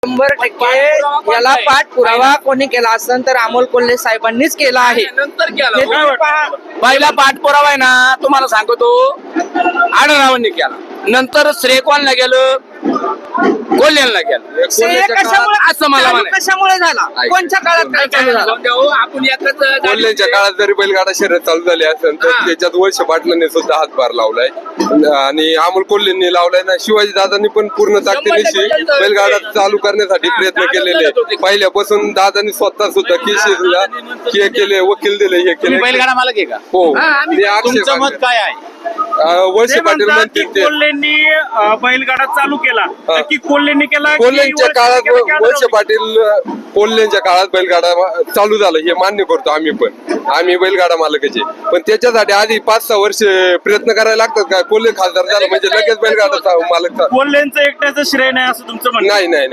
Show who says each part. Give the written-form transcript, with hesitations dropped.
Speaker 1: 100% याला पाठपुरावा कोणी केला असेल तर अमोल कोल्हे साहेबांनीच केला आहे.
Speaker 2: नंतर
Speaker 1: हे
Speaker 2: केला
Speaker 1: तुम्ही पहा.
Speaker 2: पहिला पाठपुरावा आहे ना, तुम्हाला सांगतो आढळरावांनी केला. नंतर श्रेय कोणाला गेलं, कोल्ह्यांना गेलं.
Speaker 1: श्रेय कशामुळे
Speaker 2: असं मला
Speaker 1: चालू
Speaker 2: म्हणायचं.
Speaker 1: कशामुळे झाला, कोणत्या काळात काय चालू झाला?
Speaker 2: आपण एकच गाडी-
Speaker 3: कोल्ह्यांच्या काळात जरी बैलगाडा शर्यत चालू झाली असेल तर
Speaker 2: हा.
Speaker 3: त्याच्यात वर्ष पाटलांनी सुद्धा हातभार लावलाय आणि अमोल कोल्हेंनी लावलाय ना. शिवाजी दादांनी पण पूर्ण ताकदीनिशी बैलगाडा चालू करण्यासाठी प्रयत्न केलेले. पहिल्यापासून दादांनी स्वतः सुद्धा केसेसला हे केले, वकील दिले, हे केले.
Speaker 2: तुम्ही बैलगाडा मालक आहे का?
Speaker 3: हो
Speaker 2: आम्ही-
Speaker 3: ते आक्षेप
Speaker 2: तुमचं मत
Speaker 3: आहे.
Speaker 2: काय आहे?
Speaker 3: वळसे
Speaker 4: ते
Speaker 3: पाटील
Speaker 4: म्हणतात की
Speaker 3: म्हणतील ते
Speaker 4: कोल्हेंनी बैलगाडा चालू केला, नक्की कोल्हेंनी केला की
Speaker 3: कोल्ह्यांच्या
Speaker 4: वळसे
Speaker 3: काळात
Speaker 4: केला की
Speaker 3: वळसे
Speaker 4: आढळराव?
Speaker 3: पाटील कोल्ह्यांच्या काळात बैलगाडा चालू झाला हे मान्य करतो आम्ही पण. आम्ही बैलगाडा मालकाचे पण त्याच्यासाठी आधी 5-6 वर्ष प्रयत्न करायला लागतात का? कोल्हे खासदार झाला म्हणजे लगेच बैलगाडा मालक
Speaker 4: कोल्हेंचं एकट्याचं श्रेय नाही असं तुमचं म्हणणं आहे?
Speaker 3: नाही.